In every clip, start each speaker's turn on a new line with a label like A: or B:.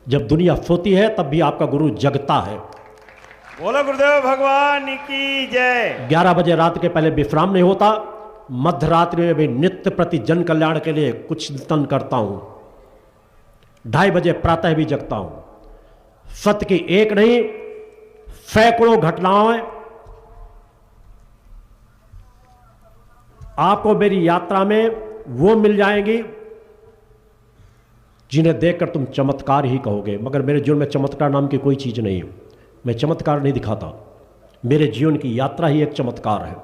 A: जब दुनिया सोती है तब भी आपका गुरु जगता है।
B: बोलो गुरुदेव भगवान की जय।
A: 11 बजे रात के पहले विश्राम नहीं होता। मध्य रात्रि में भी नित्य प्रति जन कल्याण के लिए कुछ चिंतन करता हूं। 2:30 बजे प्रातः भी जगता हूं। सत्य की एक नहीं सैकड़ों घटनाएं आपको मेरी यात्रा में वो मिल जाएंगी जिन्हें देखकर तुम चमत्कार ही कहोगे। मगर मेरे जीवन में चमत्कार नाम की कोई चीज नहीं है। मैं चमत्कार नहीं दिखाता। मेरे जीवन की यात्रा ही एक चमत्कार है।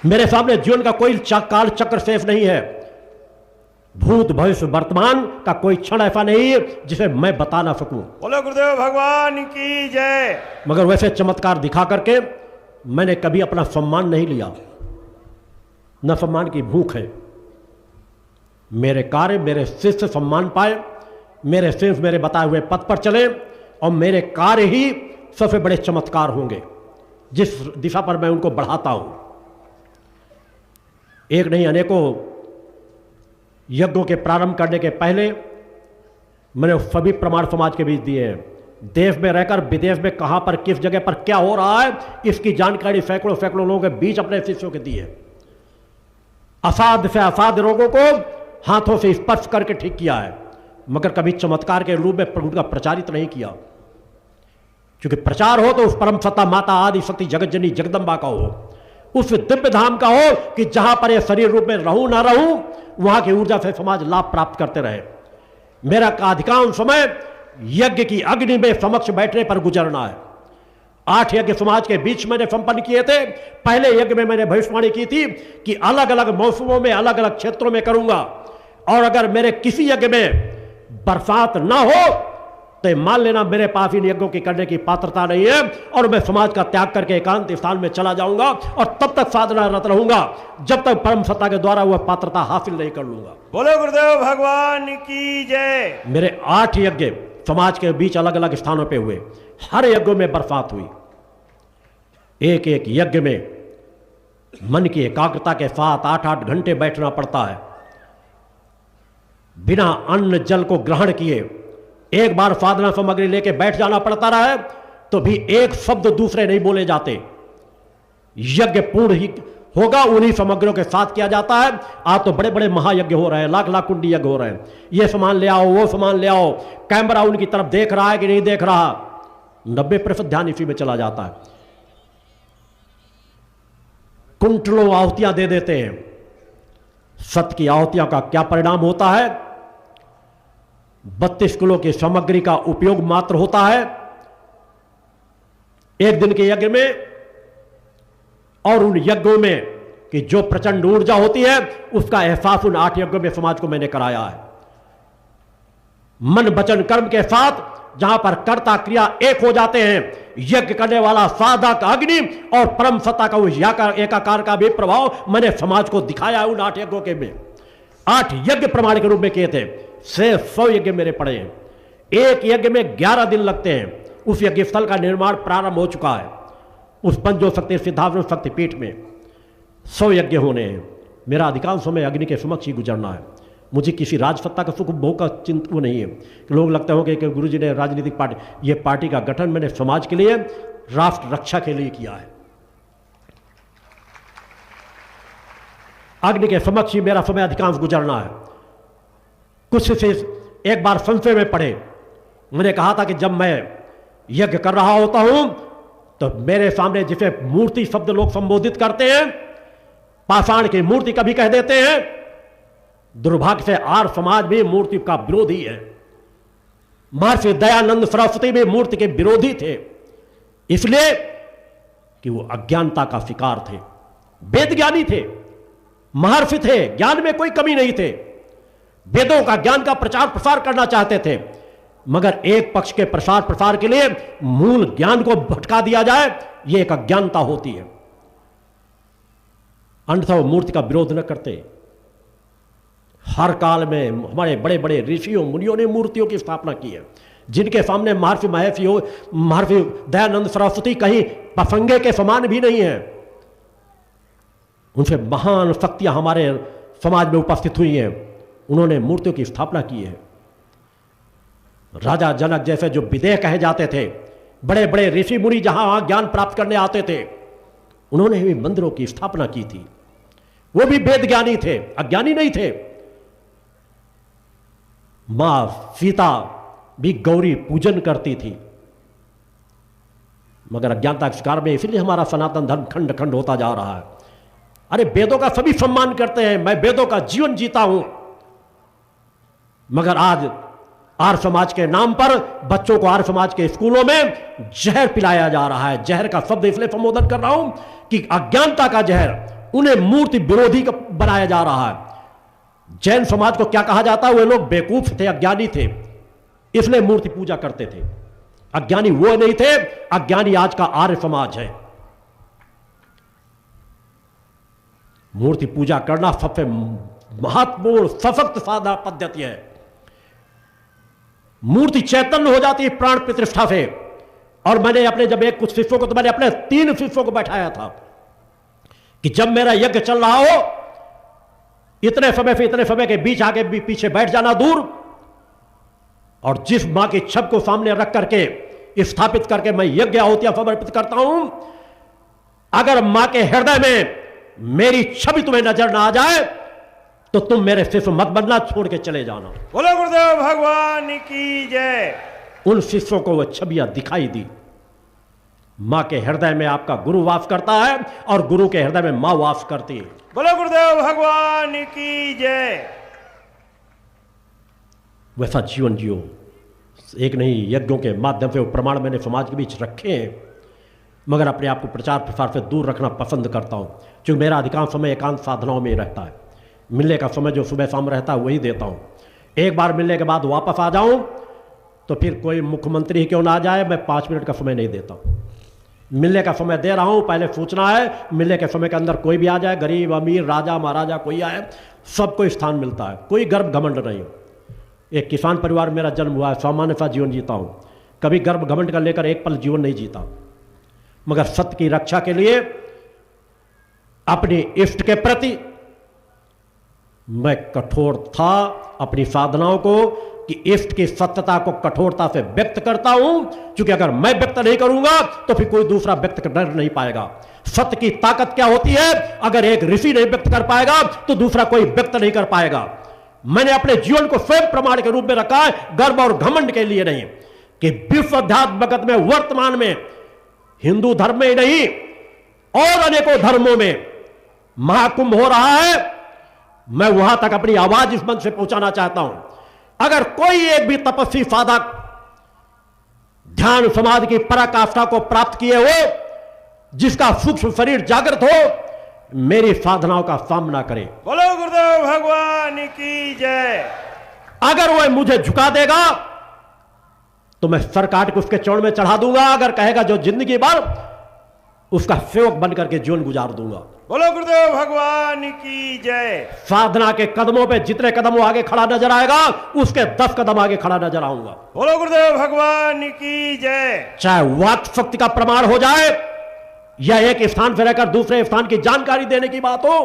A: मेरे सामने जीवन का कोई काल चक्र शेष नहीं है। भूत भविष्य वर्तमान का कोई क्षण ऐसा नहीं है जिसे मैं बता ना सकूं।
B: बोलो गुरुदेव भगवान की जय।
A: मगर वैसे चमत्कार दिखा करके मैंने कभी अपना सम्मान नहीं लिया। न सम्मान की भूख है। मेरे कार्य मेरे शिष्य सम्मान पाए, मेरे शिष्य मेरे बताए हुए पथ पर चले और मेरे कार्य ही सबसे बड़े चमत्कार होंगे जिस दिशा पर मैं उनको बढ़ाता हूं। एक नहीं अनेकों यज्ञों के प्रारंभ करने के पहले मैंने सभी प्रमाण समाज के बीच दिए हैं। देश में रहकर विदेश में कहां पर किस जगह पर क्या हो रहा है इसकी जानकारी सैकड़ों लोगों के बीच अपने शिष्यों के दी है। असाध्य से असाध्य रोगों को हाथों से स्पर्श करके ठीक किया है, मगर कभी चमत्कार के रूप में उनका प्रचारित नहीं किया। क्योंकि प्रचार हो तो उस परम सत्ता माता आदि शक्ति जगत जननी जगदम्बा का हो, उस दिव्य धाम का हो कि जहां पर यह शरीर रूप में रहूं ना रहूं वहां की ऊर्जा से समाज लाभ प्राप्त करते रहे। मेरा अधिकांश समय यज्ञ की अग्नि में समक्ष बैठने पर गुजरना है। 8 यज्ञ समाज के बीच मैंने संपन्न किए थे। पहले यज्ञ में मैंने भविष्यवाणी की थी कि अलग अलग मौसमों में अलग अलग क्षेत्रों में करूंगा, और अगर मेरे किसी यज्ञ में बरसात ना हो तो मान लेना मेरे पास इन यज्ञों की करने की पात्रता नहीं है और मैं समाज का त्याग करके एकांत स्थान में चला जाऊंगा और तब तक साधना रत रहूंगा जब तक परम सत्ता के द्वारा वह पात्रता हासिल नहीं कर लूंगा।
B: बोलो गुरुदेव भगवान की जय।
A: मेरे 8 यज्ञ समाज के बीच अलग अलग स्थानों पे हुए। हर यज्ञों में बरसात हुई। एक एक यज्ञ में मन की एकाग्रता के साथ 8-8 घंटे बैठना पड़ता है। बिना अन्न जल को ग्रहण किए एक बार साधना सामग्री लेके बैठ जाना पड़ता रहा है तो भी एक शब्द दूसरे नहीं बोले जाते। यज्ञ पूर्ण ही होगा उन्हीं सामग्रियों के साथ किया जाता है। आज तो बड़े बड़े महायज्ञ हो रहे हैं, लाख लाख कुंडी यज्ञ हो रहे हैं। ये सामान ले आओ, वो सामान ले आओ। कैमरा उनकी तरफ देख रहा है कि नहीं देख रहा, 90% ध्यान इसी में चला जाता है। कुंटलों आहुतियां दे देते हैं। सत्य की आहुतियों का क्या परिणाम होता है? 32 किलो की सामग्री का उपयोग मात्र होता है एक दिन के यज्ञ में, और उन यज्ञों में कि जो प्रचंड ऊर्जा होती है उसका एहसास उन 8 यज्ञों में समाज को मैंने कराया है। मन वचन कर्म के साथ जहां पर कर्ता क्रिया एक हो जाते हैं, यज्ञ करने वाला साधक अग्नि और परम सत्ता का उस एकाकार का भी प्रभाव मैंने समाज को दिखाया है। उन 8 यज्ञों के में 8 यज्ञ प्रमाण के रूप में किए थे। से 100 यज्ञ मेरे पड़े हैं। एक यज्ञ में 11 दिन लगते हैं। उस यज्ञ स्थल का निर्माण प्रारंभ हो चुका है। उस पंचो शक्ति सिद्धार्थ शक्तिपीठ में 100 यज्ञ होने हैं। मेरा अधिकांश समय अग्नि के समक्ष ही गुजरना है। मुझे किसी राजसत्ता का सुख भोग का चिंता नहीं है। लोग लगते होंगे कि गुरु जी ने राजनीतिक पार्टी, ये पार्टी का गठन मैंने समाज के लिए, राष्ट्र रक्षा के लिए किया है। अग्नि के समक्ष ही मेरा समय अधिकांश गुजरना है। कुछ से एक बार संशय में पड़े, मैंने कहा था कि जब मैं यज्ञ कर रहा होता हूं तो मेरे सामने जिसे मूर्ति शब्द लोग संबोधित करते हैं, पाषाण की मूर्ति कभी कह देते हैं। दुर्भाग्य से आर्य समाज भी मूर्ति का विरोधी है। महर्षि दयानंद सरस्वती भी मूर्ति के विरोधी थे, इसलिए कि वो अज्ञानता का शिकार थे। वेद ज्ञानी थे, महर्षि थे, ज्ञान में कोई कमी नहीं थे। वेदों का ज्ञान का प्रचार प्रसार करना चाहते थे, मगर एक पक्ष के प्रसार प्रसार के लिए मूल ज्ञान को भटका दिया जाए, यह एक अज्ञानता होती है। अन्यथा वो मूर्ति का विरोध न करते। हर काल में हमारे बड़े बड़े ऋषियों मुनियों ने मूर्तियों की स्थापना की है, जिनके सामने महर्षि दयानंद सरस्वती कहीं पफंगे के समान भी नहीं है। उनसे महान शक्तियां हमारे समाज में उपस्थित हुई हैं। उन्होंने मूर्तियों की स्थापना की है। राजा जनक जैसे जो विदेह कहे जाते थे, बड़े बड़े ऋषि मुनि जहां ज्ञान प्राप्त करने आते थे, उन्होंने भी मंदिरों की स्थापना की थी। वो भी वेद ज्ञानी थे, अज्ञानी नहीं थे। मां सीता भी गौरी पूजन करती थी, मगर अज्ञानता के शिकार में इसलिए हमारा सनातन धर्म खंड खंड होता जा रहा है। अरे वेदों का सभी सम्मान करते हैं, मैं वेदों का जीवन जीता हूं, मगर आज आर्य समाज के नाम पर बच्चों को आर्य समाज के स्कूलों में जहर पिलाया जा रहा है। जहर का शब्द इसलिए संबोधन कर रहा हूं कि अज्ञानता का जहर, उन्हें मूर्ति विरोधी बनाया जा रहा है। जैन समाज को क्या कहा जाता है? वे लोग बेवकूफ थे, अज्ञानी थे, इसलिए मूर्ति पूजा करते थे। अज्ञानी वो नहीं थे, अज्ञानी आज का आर्य समाज है। मूर्ति पूजा करना सबसे महत्वपूर्ण सशक्त साधना पद्धति है। मूर्ति चैतन्य हो जाती है प्राण प्रतिष्ठा से। और मैंने अपने जब एक कुछ शिष्यों को, तो मैंने अपने 3 शिष्यों को बैठाया था कि जब मेरा यज्ञ चल रहा हो, इतने समय से इतने समय के बीच आगे भी पीछे बैठ जाना दूर, और जिस मां की छवि को सामने रख करके स्थापित करके मैं यज्ञ आहुतियां समर्पित करता हूं, अगर मां के हृदय में मेरी छवि तुम्हें नजर ना आ जाए तो तुम मेरे शिष्य मत बनना, छोड़ के चले जाना।
B: बोलो गुरुदेव भगवान की जय।
A: उन शिष्यों को वह छवियां दिखाई दी। मां के हृदय में आपका गुरु वास करता है और गुरु के हृदय में मां वास करती है।
B: बोलो गुरुदेव भगवान की जय।
A: वैसा जीवन जियो। एक नहीं, यज्ञों के माध्यम से वो प्रमाण मैंने समाज के बीच रखे हैं, मगर अपने आप को प्रचार प्रसार से दूर रखना पसंद करता हूं, क्योंकि मेरा अधिकांश समय एकांत साधनाओं में ही रहता है। मिलने का समय जो सुबह शाम रहता है वही देता हूं। एक बार मिलने के बाद वापस आ जाऊं तो फिर कोई मुख्यमंत्री ही क्यों ना आ जाए, मैं 5 मिनट का समय नहीं देता। मिलने का समय दे रहा हूं, पहले सोचना है। मिलने के समय के अंदर कोई भी आ जाए, गरीब अमीर राजा महाराजा कोई आए, सबको स्थान मिलता है, कोई गर्व घमंड नहीं हो। एक किसान परिवार मेरा जन्म हुआ है, सामान्य सा जीवन जीता हूं, कभी गर्व घमंड का लेकर एक पल जीवन नहीं जीता, मगर सत्य की रक्षा के लिए अपने इष्ट के प्रति मैं कठोर था। अपनी साधनाओं को कि इष्ट की सत्यता को कठोरता से व्यक्त करता हूं, क्योंकि अगर मैं व्यक्त नहीं करूंगा तो फिर कोई दूसरा व्यक्त कर नहीं पाएगा। सत्य की ताकत क्या होती है? अगर एक ऋषि नहीं व्यक्त कर पाएगा तो दूसरा कोई व्यक्त नहीं कर पाएगा। मैंने अपने जीवन को स्वयं प्रमाण के रूप में रखा है, गर्व और घमंड के लिए नहीं, कि विश्व अध्यात्म जगत में वर्तमान में हिंदू धर्म में ही नहीं और अनेकों धर्मों में महाकुंभ हो रहा है। मैं वहां तक अपनी आवाज इस मंच से पहुंचाना चाहता हूं। अगर कोई एक भी तपस्वी साधक ध्यान समाधि की पराकाष्ठा को प्राप्त किए हो, जिसका सूक्ष्म शरीर जागृत हो, मेरी साधनाओं का सामना करे।
B: बोलो गुरुदेव भगवान की जय।
A: अगर वह मुझे झुका देगा तो मैं सर काट के उसके चरण में चढ़ा दूंगा। अगर कहेगा जो जिंदगी भर, उसका सेवक बनकर के जीवन गुजार दूंगा।
B: बोलो गुरुदेव भगवान की जय।
A: साधना के कदमों पे जितने कदम वो आगे खड़ा नजर आएगा, उसके 10 कदम आगे खड़ा नजर आऊंगा।
B: बोलो गुरुदेव भगवान की जय।
A: चाहे वाक शक्ति का प्रमाण हो जाए या एक स्थान से रहकर दूसरे स्थान की जानकारी देने की बात हो,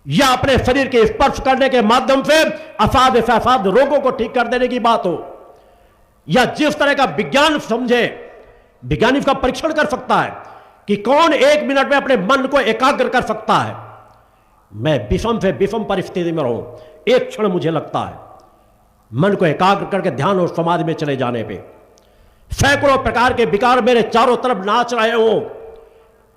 A: या अपने शरीर के स्पर्श करने के माध्यम से असाध्य से असाध्य रोगों को ठीक कर देने की बात हो, या जिस तरह का विज्ञान समझे, विज्ञान इसका परीक्षण कर सकता है कि कौन 1 मिनट में अपने मन को एकाग्र कर सकता है। मैं विषम से विषम परिस्थिति में रहूं, एक क्षण मुझे लगता है मन को एकाग्र करके ध्यान और समाधि में चले जाने पे सैकड़ों प्रकार के विकार मेरे चारों तरफ नाच रहे हो,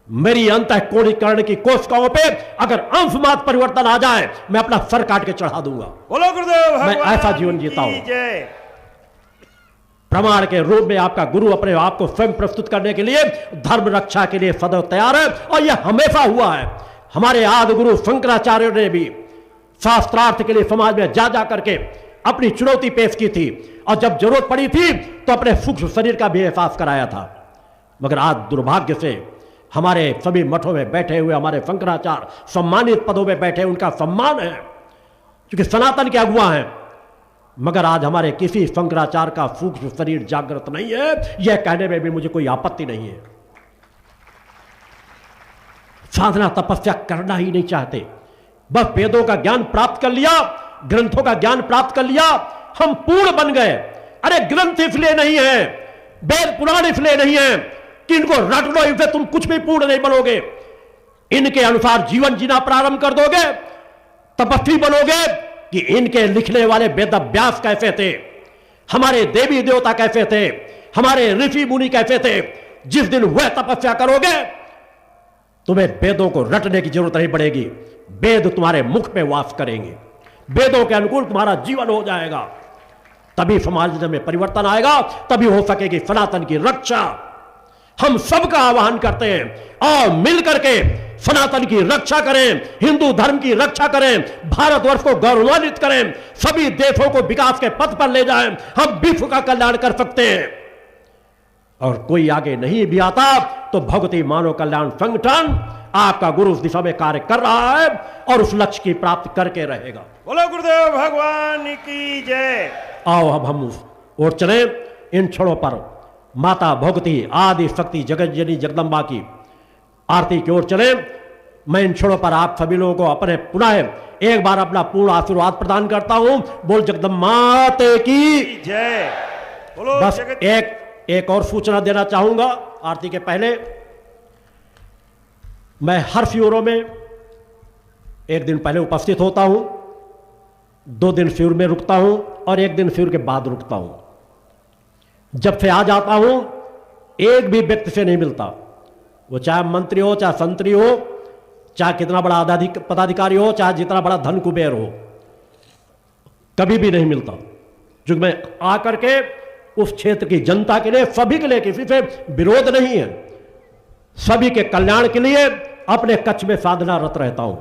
A: मेरी अंतःकोणीकरण की कोशिकाओं पे अगर अंश मात्र परिवर्तन आ जाए, मैं अपना सर काट के चढ़ा दूंगा।
B: बोलो गुरुदेव
A: मैं ऐसा जीवन जीता हूं।
B: जय।
A: प्रमाण के रूप में आपका गुरु अपने आप को स्वयं प्रस्तुत करने के लिए, धर्म रक्षा के लिए सदैव तैयार है, और यह हमेशा हुआ है। हमारे आदि गुरु शंकराचार्य ने भी शास्त्रार्थ के लिए समाज में जा करके अपनी चुनौती पेश की थी, और जब जरूरत पड़ी थी तो अपने सूक्ष्म शरीर का भी एहसास कराया था। मगर आज दुर्भाग्य से हमारे सभी मठों में बैठे हुए हमारे शंकराचार्य सम्मानित पदों में बैठे, उनका सम्मान है क्योंकि सनातन के अगुआ हैं, मगर आज हमारे किसी शंकराचार्य का सूक्ष्म शरीर जागृत नहीं है। यह कहने में भी मुझे कोई आपत्ति नहीं है। साधना तपस्या करना ही नहीं चाहते, बस वेदों का ज्ञान प्राप्त कर लिया, ग्रंथों का ज्ञान प्राप्त कर लिया, हम पूर्ण बन गए। अरे ग्रंथ इसलिए नहीं है, वेद पुराण इसलिए नहीं है कि इनको रट लो, इनसे तुम कुछ भी पूर्ण नहीं बनोगे। इनके अनुसार जीवन जीना प्रारंभ कर दोगे, तपस्वी बनोगे कि इनके लिखने वाले वेद व्यास कैसे थे, हमारे देवी देवता कैसे थे, हमारे ऋषि मुनि कैसे थे। जिस दिन वह तपस्या करोगे तुम्हें वेदों को रटने की जरूरत नहीं पड़ेगी, वेद तुम्हारे मुख पे वास करेंगे, वेदों के अनुकूल तुम्हारा जीवन हो जाएगा। तभी समाज में परिवर्तन आएगा, तभी हो सकेगी सनातन की रक्षा। हम सबका आह्वान करते हैं और मिलकर के सनातन की रक्षा करें, हिंदू धर्म की रक्षा करें, भारतवर्ष को गौरवान्वित करें, सभी देशों को विकास के पथ पर ले जाएं। हम विश्व का कल्याण कर सकते हैं। और कोई आगे नहीं भी आता तो भगवती मानव कल्याण संगठन आपका गुरु उस दिशा में कार्य कर रहा है और उस लक्ष्य की प्राप्ति करके रहेगा।
B: बोलो गुरुदेव भगवान की जय।
A: आओ अब हम उस ओर चले, इन क्षणों पर माता भगवती आदि शक्ति जगत जननी जगदम्बा की आरती की ओर चले। मैं इन क्षणों पर आप सभी लोगों को अपने पुनः एक बार अपना पूर्ण आशीर्वाद प्रदान करता हूं। बोल जगदम्बा माते की
B: जय। बोलो
A: बस एक और सूचना देना चाहूंगा आरती के पहले। मैं हर शिविरों में एक दिन पहले उपस्थित होता हूं, 2 दिन शिविर में रुकता हूं और 1 दिन शिविर के बाद रुकता हूं। जब से आ जाता हूं एक भी व्यक्ति से नहीं मिलता, वो चाहे मंत्री हो, चाहे संतरी हो, चाहे कितना बड़ा पदाधिकारी हो, चाहे जितना बड़ा धन कुबेर हो, कभी भी नहीं मिलता। जो मैं आकर के उस क्षेत्र की जनता के लिए, सभी के लिए, किसी से विरोध नहीं है, सभी के कल्याण के लिए अपने कच्छ में साधनारत रहता हूं।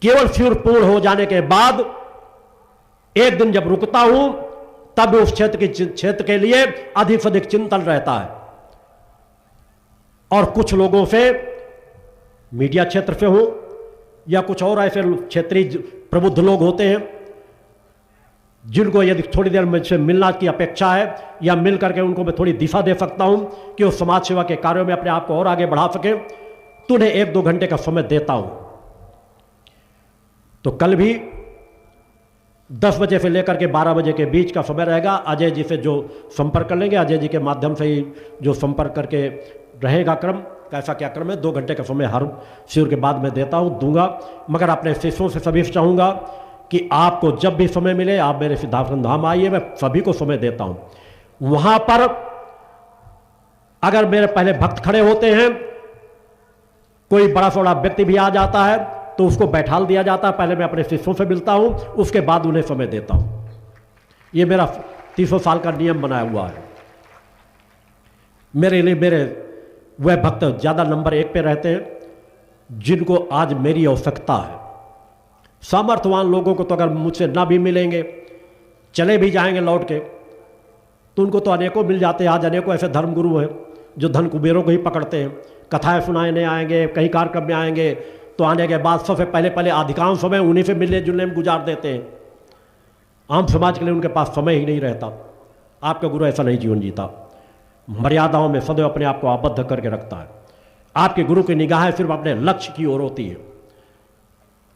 A: केवल शिविर पूर्ण हो जाने के बाद 1 दिन जब रुकता हूं तब उस क्षेत्र के लिए अधिक से अधिक चिंतन रहता है। और कुछ लोगों से, मीडिया क्षेत्र से हो या कुछ और ऐसे क्षेत्रीय प्रबुद्ध लोग होते हैं जिनको यदि थोड़ी देर मुझसे मिलना की अपेक्षा है या मिल करके उनको मैं थोड़ी दिशा दे सकता हूं कि वो समाज सेवा के कार्यों में अपने आप को और आगे बढ़ा सके, तो उन्हें 1-2 घंटे का समय देता हूं। तो कल भी 10 बजे से लेकर के 12 बजे के बीच का समय रहेगा। अजय जी से जो संपर्क कर लेंगे, अजय जी के माध्यम से ही जो संपर्क करके रहेगा क्रम, कैसा क्या क्रम है, 2 घंटे का समय हर शिविर के बाद मैं देता हूं, दूंगा। मगर अपने शिष्यों से सभी चाहूंगा कि आपको जब भी समय मिले आप मेरे सिद्धार्थन धाम आइए, मैं सभी को समय देता हूं। वहां पर अगर मेरे पहले भक्त खड़े होते हैं, कोई बड़ा सोड़ा व्यक्ति भी आ जाता है तो उसको बैठाल दिया जाता है। पहले मैं अपने शिष्यों से मिलता हूं, उसके बाद उन्हें समय देता हूं। यह मेरा 300 साल का नियम बनाया हुआ है। मेरे लिए मेरे वह भक्त ज्यादा नंबर 1 पे रहते हैं जिनको आज मेरी आवश्यकता है। सामर्थ्यवान लोगों को तो अगर मुझसे ना भी मिलेंगे, चले भी जाएंगे लौट के, तो उनको तो अनेकों मिल जाते हैं। आज अनेकों ऐसे धर्मगुरु हैं जो धन कुबेरों को ही पकड़ते हैं, कथाएं सुनाने आएंगे, कहीं कार्यक्रम में आएंगे तो आने के बाद सबसे पहले अधिकांश समय उन्हीं से मिलने जुलने में गुजार देते हैं। आम समाज के लिए उनके पास समय ही नहीं रहता। आपका गुरु ऐसा नहीं जीवन जीता, मर्यादाओं में सदैव अपने आप को आबद्ध करके रखता है। आपके गुरु की निगाहें सिर्फ अपने लक्ष्य की ओर होती है,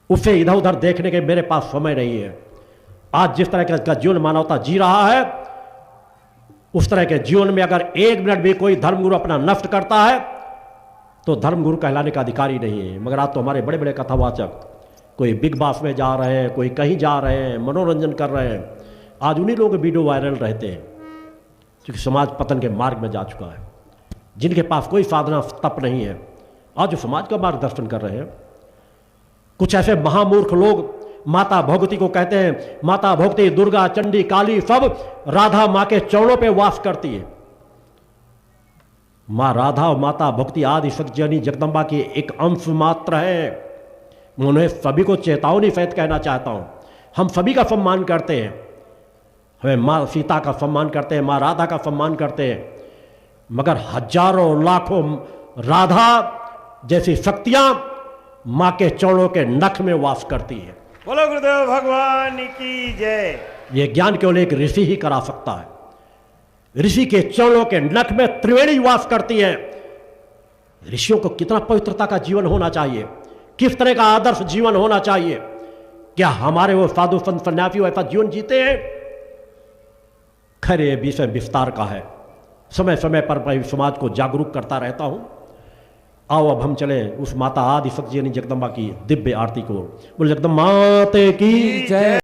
A: उससे इधर उधर देखने के मेरे पास समय नहीं है। आज जिस तरह का जीवन मानवता जी रहा है, उस तरह के जीवन में अगर 1 मिनट भी कोई धर्मगुरु अपना नष्ट करता है तो धर्मगुरु कहलाने का अधिकारी नहीं है। मगर आज तो हमारे बड़े बड़े कथावाचक कोई बिग बॉस में जा रहे हैं, कोई कहीं जा रहे हैं, मनोरंजन कर रहे हैं, आज उन्हीं लोगों के वीडियो वायरल रहते हैं क्योंकि समाज पतन के मार्ग में जा चुका है। जिनके पास कोई साधना तप नहीं है, आज जो समाज का मार्गदर्शन कर रहे हैं। कुछ ऐसे महामूर्ख लोग माता भगवती को कहते हैं, माता भगवती, दुर्गा, चंडी, काली सब राधा माँ के चरणों पे वास करती है। माँ राधा और माता भक्ति आदि शक्ति यानी जगदम्बा की एक अंश मात्र है। मैं उन्हें सभी को चेतावनी सहित कहना चाहता हूँ, हम सभी का सम्मान करते हैं, हमें माँ सीता का सम्मान करते हैं, माँ राधा का सम्मान करते हैं, मगर हजारों लाखों राधा जैसी शक्तियाँ माँ के चरणों के नख में वास करती है।
B: बोलो गुरुदेव भगवान की जय।
A: ये ज्ञान केवल एक ऋषि ही करा सकता है। ऋषि के चरणों के नख में त्रिवेणी वास करती है। ऋषियों को कितना पवित्रता का जीवन होना चाहिए, किस तरह का आदर्श जीवन होना चाहिए। क्या हमारे वो साधु संत सन्यासी ऐसा जीवन जीते हैं? खैर ये विषय विस्तार का है, समय समय पर मैं समाज को जागरूक करता रहता हूँ। आओ अब हम चलें उस माता आदि शक्ति यानी जगदम्बा की दिव्य आरती को। बोले जगदम्बा माते की
C: जय।